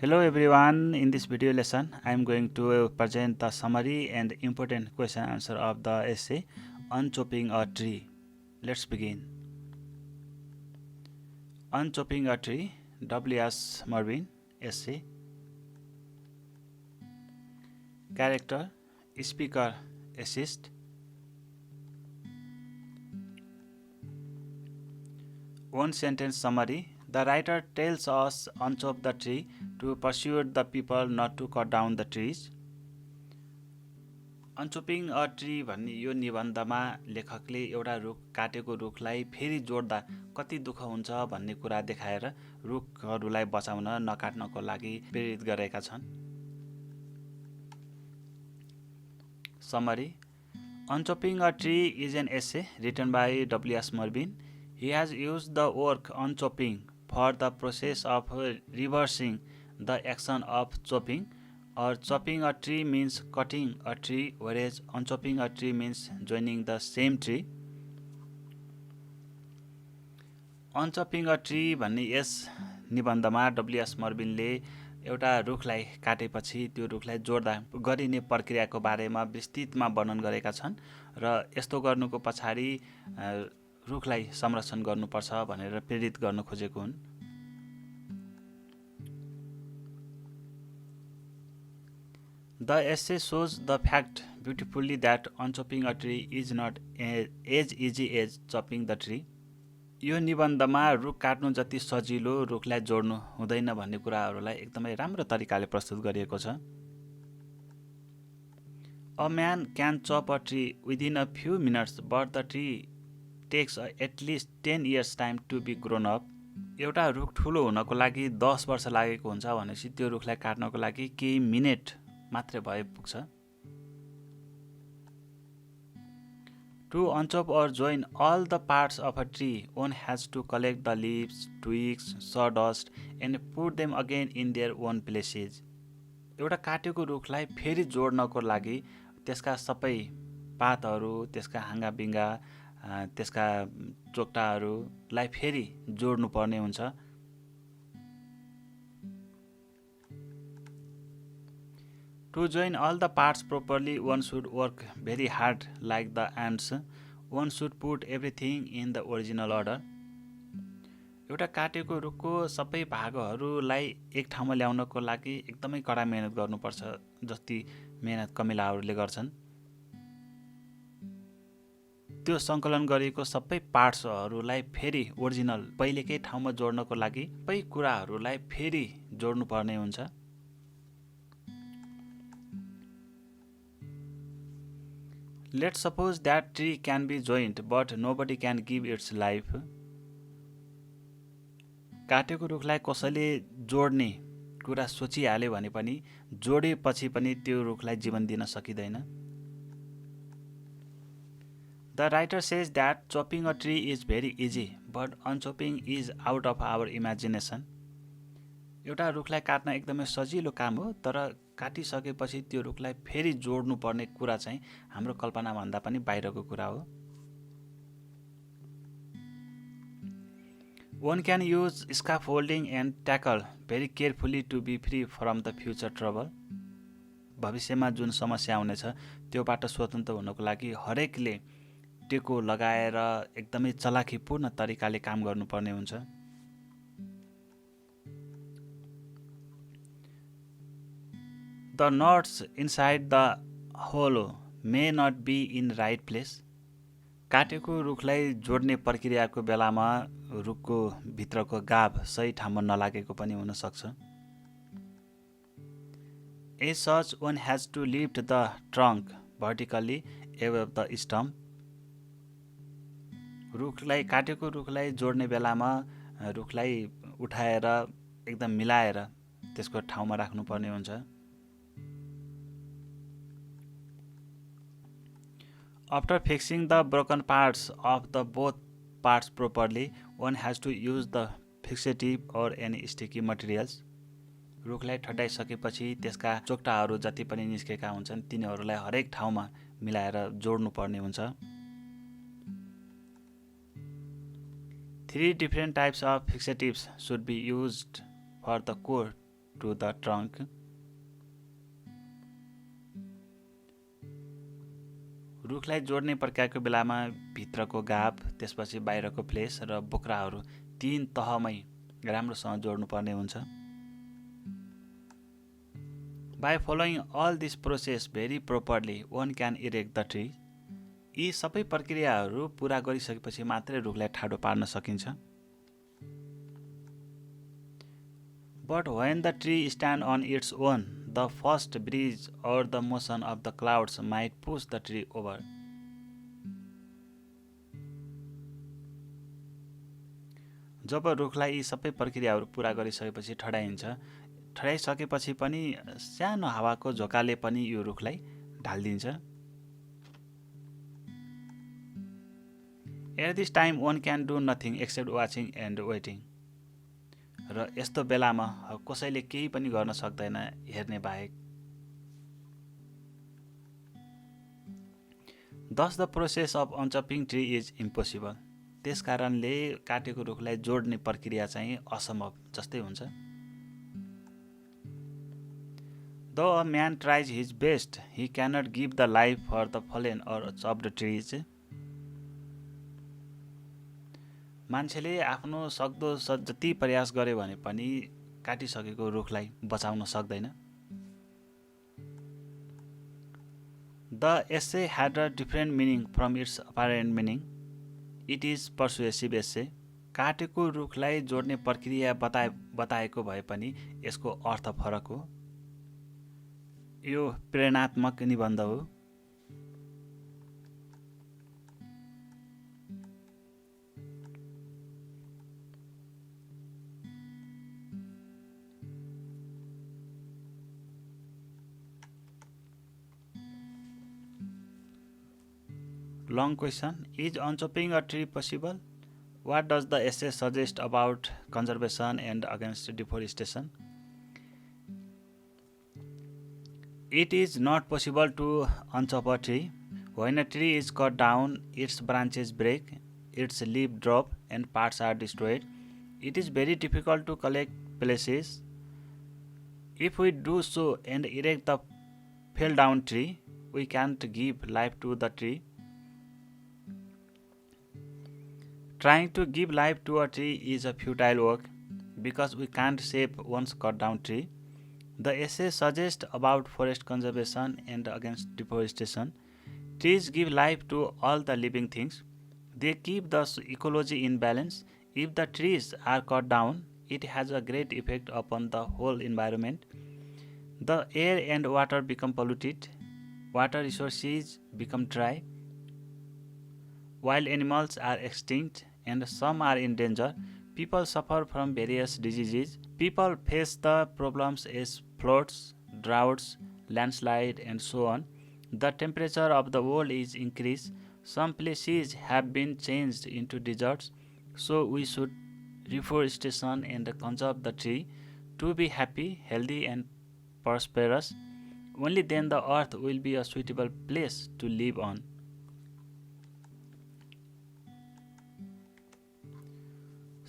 Hello everyone, in this video lesson I am going to present the summary and important question answer of the essay Unchopping a Tree. Let's begin. Unchopping a Tree, W.S. Merwin, essay. Character, speaker, assist. One sentence summary. The writer tells us unchop the tree to persuade the people not to cut down the trees. Unchopping a tree भन्ने यो निबन्धमा लेखकले एउटा रुख काटेको रुखलाई फेरि जोड्दा कति दुःख हुन्छ भन्ने कुरा देखाएर रुखहरूलाई बचाउन नकाट्नको लागि प्रेरित गरेका छन्। Summary. Unchopping a Tree is an essay written by W.S. Merwin. He has used the word unchopping for the process of reversing the action of chopping, or chopping a tree means cutting a tree, whereas unchopping a tree means joining the same tree. Unchopping a Tree भन्ने यस निबन्धमा W.S. मर्विनले एउटा रुखलाई काटेपछि त्यो रुखलाई जोड्दा गरिने प्रक्रियाको बारेमा विस्तृतमा वर्णन गरेका छन् र यस्तो गर्नुको पछाडि रुखलाई संरक्षण गर्नुपर्छ भनेर प्रेरित गर्न खोजेको हुन्। The essay shows the fact beautifully that unchopping a tree is not as easy as chopping the tree. यो निबन्धमा रुख काट्नु जति सजिलो रुखलाई जोड्नु हुँदैन भन्ने कुराहरूलाई एकदमै राम्रो तरिकाले प्रस्तुत गरिएको छ। A man can chop a tree within a few minutes, but the tree takes at least 10 years time to be grown up. एउटा रुख ठुलो हुनको लागि 10 वर्ष लागेको हुन्छ भनेपछि त्यो रुखलाई काट्नको लागि केही मिनेट मात्रै भए पुग्छ। To unchop or join all the parts of a tree, one has to collect the leaves, twigs, sawdust and put them again in their own places. एउटा काटेको रुखलाई फेरि जोड्नको लागि त्यसका सबै पातहरू, त्यसका हाँगाबिङ्गा, त्यसका चोक्टाहरूलाई फेरि जोड्नु पर्ने हुन्छ। To join all the parts properly, one should work very hard like the ants. One should put everything in the original order. एउटा काटेको रुखको सबै भागहरूलाई एक ठाउँमा ल्याउनको लागि एकदमै कडा मेहनत गर्नुपर्छ, जति मेहनत कमिलाहरूले गर्छन्। त्यो सङ्कलन गरिएको सबै पार्ट्सहरूलाई फेरि ओरिजिनल पहिलेकै ठाउँमा जोड्नको लागि सबै कुराहरूलाई फेरि जोड्नु पर्ने हुन्छ। Let's suppose that tree can be joined, but nobody can give its life. काटेको रुखलाई कसैले जोड्ने कुरा सोचिहाल्यो भने पनि जोडेपछि पनि त्यो रुखलाई जीवन दिन सकिँदैन। The writer says that chopping a tree is very easy, but unchopping is out of our imagination. एउटा रुखलाई काट्न एकदमै सजिलो काम हो, तर काटिसकेपछि त्यो रुखलाई फेरि जोड्नु पर्ने कुरा चाहिँ हाम्रो कल्पना भन्दा पनि बाहिरको कुरा हो। One can use scaffolding and tackle very carefully to be free from the future trouble. भविष्यमा जुन समस्या आउनेछ त्योबाट स्वतन्त्र हुनको लागि हरेकले टेको लगाएर एकदमै चलाखीपूर्ण तरिकाले काम गर्नुपर्ने हुन्छ। The knots inside the hollow may not be in right place. काटेको रुखलाई जोड्ने प्रक्रियाको बेलामा रुखको भित्रको गाभ सही ठाउँमा नलागेको पनि हुन सक्छ। As such, one has to lift the trunk vertically above the stump. रुखलाई काटेको रुखलाई जोड्ने बेलामा रुखलाई उठाएर एकदम मिलाएर त्यसको ठाउँमा राख्नुपर्ने हुन्छ। After fixing the broken parts of the both parts properly, one has to use the fixative or any sticky materials. रुखलाई ठड्याइसकेपछि त्यसका चोक्टाहरू जति पनि निस्केका हुन्छन् तिनीहरूलाई हरेक ठाउँमा मिलाएर जोड्नु पर्ने हुन्छ। 3 different types of fixatives should be used for the core to the trunk. रुखलाई जोड्ने प्रक्रियाको बेलामा भित्रको गाभ, त्यसपछि बाहिरको फ्लेस र बोक्राहरू 3 तहमै राम्रोसँग जोड्नुपर्ने हुन्छ। By following all this process very properly, one can erect the tree. यी सबै प्रक्रियाहरू पूरा गरिसकेपछि मात्रै रुखलाई ठाडो पार्न सकिन्छ। But when the tree stands on its own, the first breeze or the motion of the clouds might push the tree over. जब रुखलाई यी सबै प्रक्रियाहरू पूरा गरिसकेपछि ठडाइन्छ, ठडाइसकेपछि पनि सानो हावाको झोकाले पनि यो रुखलाई ढाल्दिन्छ। At this time one can do nothing except watching and waiting. र यस्तो बेलामा कसैले केही पनि गर्न सक्दैन हेर्ने बाहेक। Thus the process of unchopping tree is impossible. त्यसकारणले काटेको रुखलाई जोड्ने प्रक्रिया चाहिँ असम्भव जस्तै हुन्छ। Though a man tries his best, he cannot give the life for the fallen or chopped trees. मान्छेले आफ्नो सक्दो जति प्रयास गरे भने पनि काटिसकेको रुखलाई बचाउन सक्दैन। The essay had a different meaning from its apparent meaning. It is persuasive essay. काटेको रुखलाई जोड्ने प्रक्रिया बताएको भए पनि यसको अर्थ फरक हो। यो प्रेरणात्मक निबन्ध हो। Long question. Is unchopping a tree possible? What does the essay suggest about conservation and against deforestation? It is not possible to unchop a tree. When a tree is cut down, its branches break, its leaves drop, and parts are destroyed. It is very difficult to collect pieces. If we do so and erect the fell down tree, we can't give life to the tree. Trying to give life to a tree is a futile work because we can't save one's cut down tree. The essay suggests about forest conservation and against deforestation. Trees give life to all the living things. They keep the ecology in balance. If the trees are cut down, it has a great effect upon the whole environment. The air and water become polluted. Water resources become dry. Wild animals are extinct and some are in danger. People suffer from various diseases. People face the problems as floods, droughts, landslide, and so on. The temperature of the world is increased. Some places have been changed into deserts. So we should reforestation and conserve the tree to be happy, healthy, and prosperous. Only then the earth will be a suitable place to live on.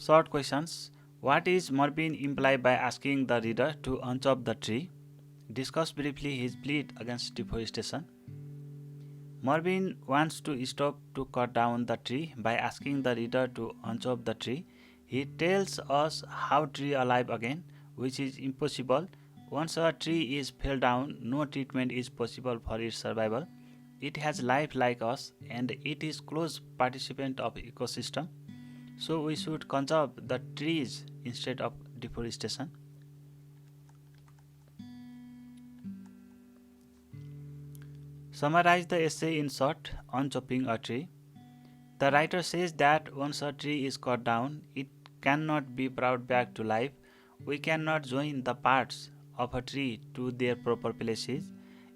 Short questions. What is Marvin imply by asking the reader to unchop the tree? Discuss briefly his plea against deforestation. Marvin wants to stop to cut down the tree by asking the reader to unchop the tree. He tells us how tree alive again, which is impossible. Once a tree is fell down, no treatment is possible for its survival. It has life like us and it is close participant of ecosystem. So we should conserve the trees instead of deforestation. Summarize the essay in short. Unchopping a tree. The writer says that once a tree is cut down, it cannot be brought back to life. We cannot join the parts of a tree to their proper places.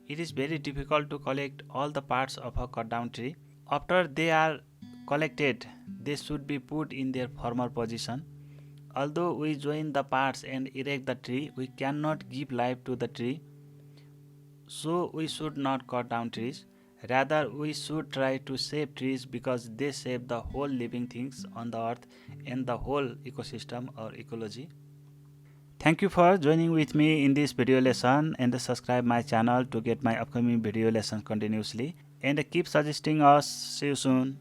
It is very difficult to collect all the parts of a cut down tree. After they are collected, they should be put in their former position. Although we join the parts and erect the tree, we cannot give life to the tree. So we should not cut down trees. Rather, we should try to save trees because they save the whole living things on the earth and the whole ecosystem or ecology. Thank you for joining with me in this video lesson, and subscribe my channel to get my upcoming video lessons continuously, and keep suggesting us. See you soon.